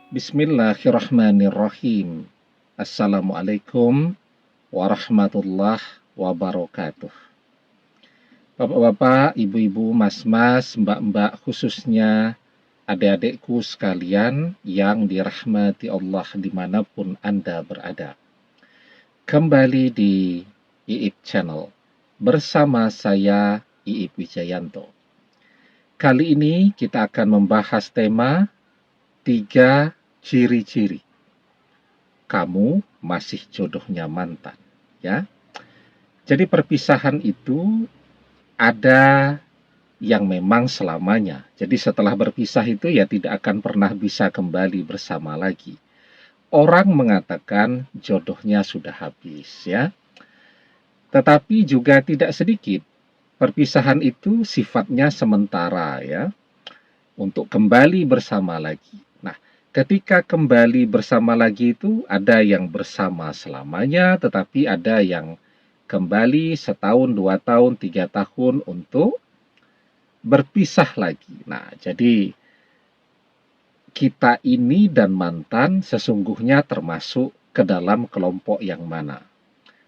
Bismillahirrahmanirrahim. Assalamualaikum warahmatullahi wabarakatuh. Bapak-bapak, ibu-ibu, mas-mas, mbak-mbak, khususnya adik-adikku sekalian yang dirahmati Allah dimanapun Anda berada. Kembali di IIP Channel bersama saya IIP Wijayanto. Kali ini kita akan membahas tema 3 ciri-ciri kamu masih jodohnya mantan, ya. Jadi perpisahan itu ada yang memang selamanya. Jadi setelah berpisah itu ya tidak akan pernah bisa kembali bersama lagi. Orang mengatakan jodohnya sudah habis, ya. Tetapi juga tidak sedikit perpisahan itu sifatnya sementara, ya, untuk kembali bersama lagi. Ketika kembali bersama lagi itu ada yang bersama selamanya, tetapi ada yang kembali setahun, 2 tahun, 3 tahun untuk berpisah lagi. Nah, jadi kita ini dan mantan sesungguhnya termasuk ke dalam kelompok yang mana?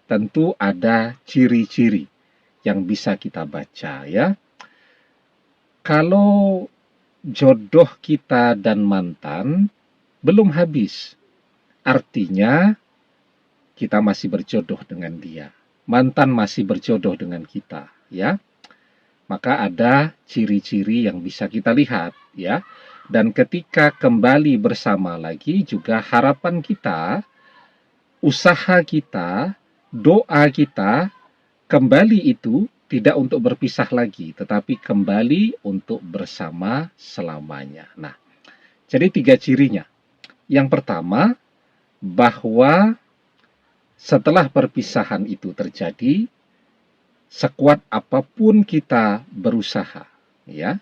Tentu ada ciri-ciri yang bisa kita baca, ya. Kalau jodoh kita dan mantan belum habis, artinya kita masih berjodoh dengan dia. Mantan masih berjodoh dengan kita, ya. Maka ada ciri-ciri yang bisa kita lihat, ya. Dan ketika kembali bersama lagi juga harapan kita, usaha kita, doa kita kembali itu tidak untuk berpisah lagi, tetapi kembali untuk bersama selamanya. Nah, jadi 3 cirinya. Yang pertama, bahwa setelah perpisahan itu terjadi, sekuat apapun kita berusaha, ya,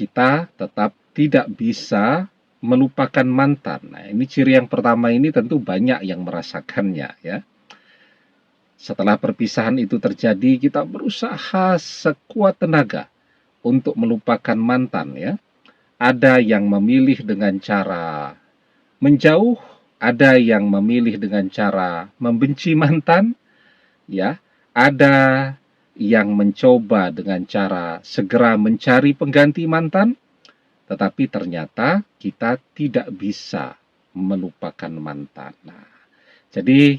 kita tetap tidak bisa melupakan mantan. Nah, ini ciri yang pertama ini tentu banyak yang merasakannya, ya. Setelah perpisahan itu terjadi, kita berusaha sekuat tenaga untuk melupakan mantan, ya. Ada yang memilih dengan cara menjauh, ada yang memilih dengan cara membenci mantan, ya. Ada yang mencoba dengan cara segera mencari pengganti mantan, tetapi ternyata kita tidak bisa melupakan mantan. Nah, jadi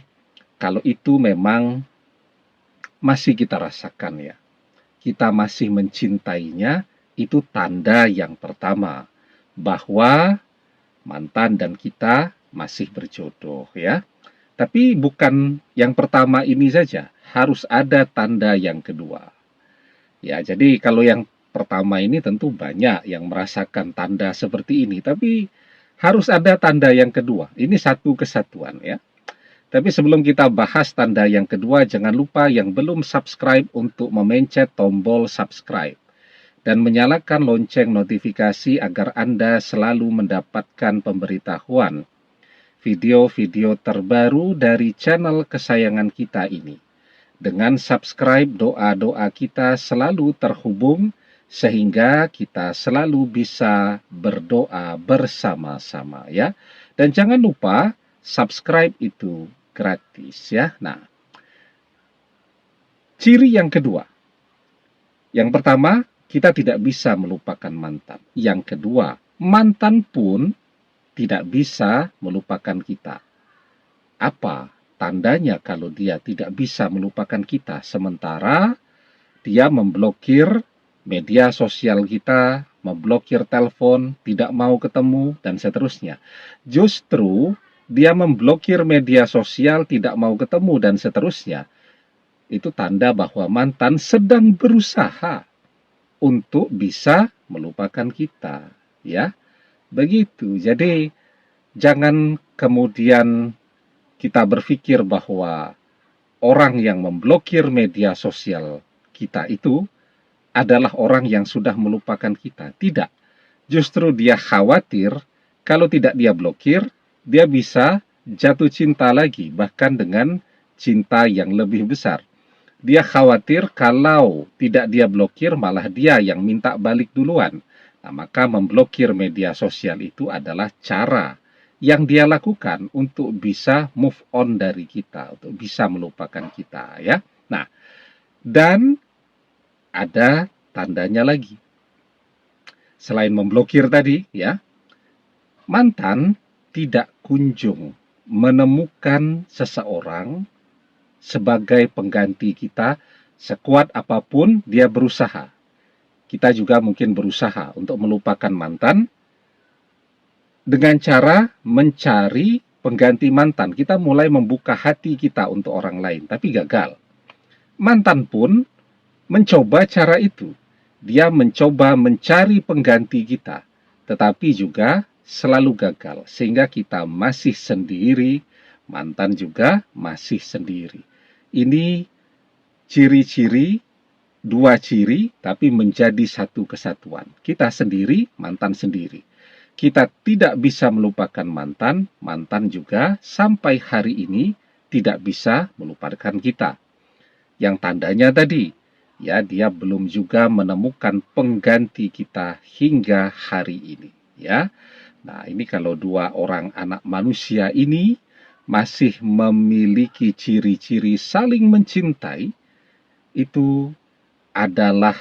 kalau itu memang masih kita rasakan, ya. Kita masih mencintainya, itu tanda yang pertama bahwa mantan dan kita masih berjodoh, ya. Tapi bukan yang pertama ini saja, harus ada tanda yang kedua. Ya, jadi kalau yang pertama ini tentu banyak yang merasakan tanda seperti ini, tapi harus ada tanda yang kedua. Ini satu kesatuan, ya. Tapi sebelum kita bahas tanda yang kedua, jangan lupa yang belum subscribe untuk memencet tombol subscribe dan menyalakan lonceng notifikasi agar Anda selalu mendapatkan pemberitahuan video-video terbaru dari channel kesayangan kita ini. Dengan subscribe, doa-doa kita selalu terhubung sehingga kita selalu bisa berdoa bersama-sama, ya. Dan jangan lupa subscribe itu gratis, ya. Nah, ciri yang kedua. Yang pertama, kita tidak bisa melupakan mantan. Yang kedua, mantan pun tidak bisa melupakan kita. Apa tandanya kalau dia tidak bisa melupakan kita, sementara dia memblokir media sosial kita, memblokir telepon, tidak mau ketemu, dan seterusnya. Justru dia memblokir media sosial, tidak mau ketemu, dan seterusnya. Itu tanda bahwa mantan sedang berusaha untuk bisa melupakan kita, ya. Begitu. Jadi jangan kemudian kita berpikir bahwa orang yang memblokir media sosial kita itu adalah orang yang sudah melupakan kita. Tidak. Justru dia khawatir kalau tidak dia blokir, dia bisa jatuh cinta lagi, bahkan dengan cinta yang lebih besar. Dia khawatir kalau tidak dia blokir, malah dia yang minta balik duluan. Nah, maka memblokir media sosial itu adalah cara yang dia lakukan untuk bisa move on dari kita, untuk bisa melupakan kita, ya. Nah, dan ada tandanya lagi. Selain memblokir tadi, ya, mantan tidak kunjung menemukan seseorang sebagai pengganti kita sekuat apapun dia berusaha. Kita juga mungkin berusaha untuk melupakan mantan dengan cara mencari pengganti mantan. Kita mulai membuka hati kita untuk orang lain, tapi gagal. Mantan pun mencoba cara itu. Dia mencoba mencari pengganti kita, tetapi juga selalu gagal, sehingga kita masih sendiri, mantan juga masih sendiri. Ini ciri-ciri, dua ciri, tapi menjadi satu kesatuan. Kita sendiri, mantan sendiri. Kita tidak bisa melupakan mantan, mantan juga sampai hari ini tidak bisa melupakan kita. Yang tandanya tadi, ya, dia belum juga menemukan pengganti kita hingga hari ini, ya. Nah, ini kalau dua orang anak manusia ini masih memiliki ciri-ciri saling mencintai, itu adalah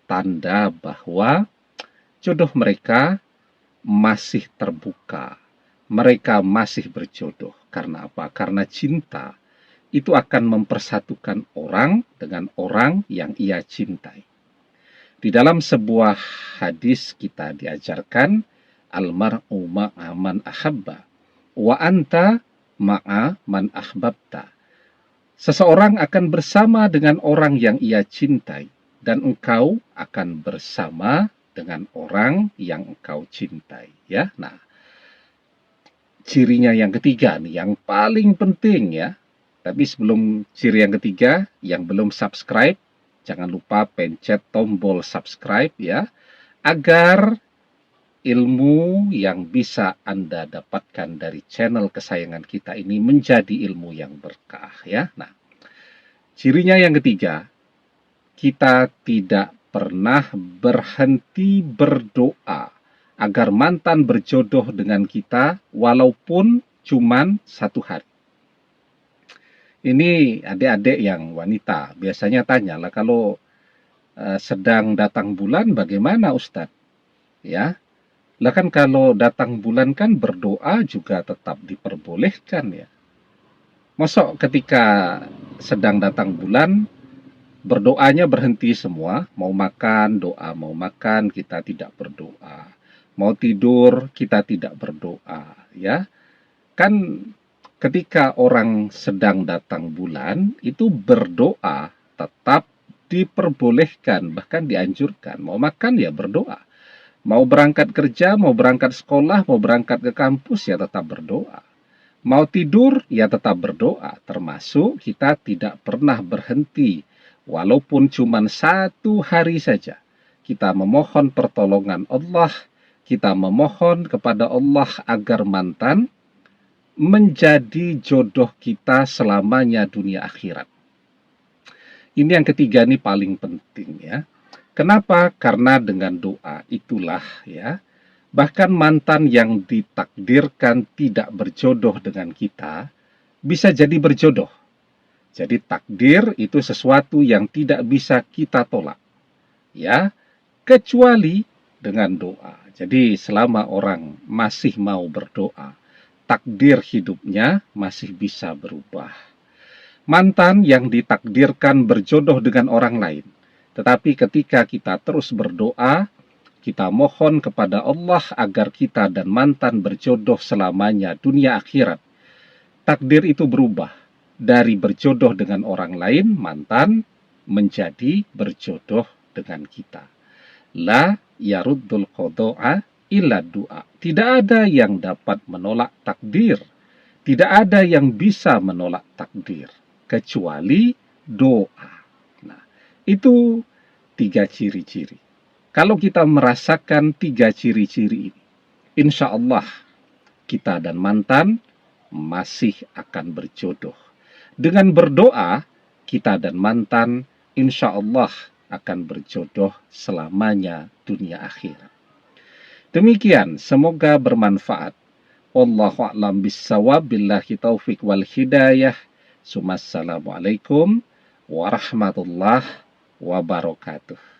tanda bahwa jodoh mereka masih terbuka. Mereka masih berjodoh. Karena apa? Karena cinta itu akan mempersatukan orang dengan orang yang ia cintai. Di dalam sebuah hadis kita diajarkan, almar'u ma'a man ahabba, wa anta ma'a man ahbabta. Seseorang akan bersama dengan orang yang ia cintai, dan engkau akan bersama dengan orang yang engkau cintai, ya. Nah, cirinya yang ketiga nih, yang paling penting, ya. Tapi sebelum ciri yang ketiga, yang belum subscribe, jangan lupa pencet tombol subscribe, ya, agar ilmu yang bisa Anda dapatkan dari channel kesayangan kita ini menjadi ilmu yang berkah, ya. Nah, cirinya yang ketiga, kita tidak pernah berhenti berdoa agar mantan berjodoh dengan kita walaupun cuman 1 hari. Ini adik-adik yang wanita biasanya tanyalah, kalau sedang datang bulan bagaimana Ustadz? Ya, lah kan kalau datang bulan kan berdoa juga tetap diperbolehkan, ya. Mosok ketika sedang datang bulan berdoanya berhenti semua, mau makan doa, mau makan kita tidak berdoa, mau tidur kita tidak berdoa, ya. Kan ketika orang sedang datang bulan itu berdoa tetap diperbolehkan, bahkan dianjurkan. Mau makan ya berdoa, mau berangkat kerja, mau berangkat sekolah, mau berangkat ke kampus ya tetap berdoa, mau tidur ya tetap berdoa. Termasuk kita tidak pernah berhenti walaupun cuma 1 hari saja. Kita memohon pertolongan Allah, kita memohon kepada Allah agar mantan menjadi jodoh kita selamanya dunia akhirat. Ini yang ketiga, ini paling penting, ya. Kenapa? Karena dengan doa itulah, ya, bahkan mantan yang ditakdirkan tidak berjodoh dengan kita bisa jadi berjodoh. Jadi takdir itu sesuatu yang tidak bisa kita tolak, ya, kecuali dengan doa. Jadi selama orang masih mau berdoa, takdir hidupnya masih bisa berubah. Mantan yang ditakdirkan berjodoh dengan orang lain, tetapi ketika kita terus berdoa, kita mohon kepada Allah agar kita dan mantan berjodoh selamanya dunia akhirat, takdir itu berubah. Dari berjodoh dengan orang lain, mantan, menjadi berjodoh dengan kita. La yaruddul qada'a illa du'a. Tidak ada yang dapat menolak takdir. Tidak ada yang bisa menolak takdir kecuali doa. Nah, itu 3 ciri-ciri. Kalau kita merasakan 3 ciri-ciri ini, insya Allah kita dan mantan masih akan berjodoh. Dengan berdoa, kita dan mantan insya Allah akan berjodoh selamanya dunia akhirat. Demikian, semoga bermanfaat. Wallahu a'lam bissawab, billahi taufik wal hidayah. Assalamualaikum warahmatullahi wabarakatuh.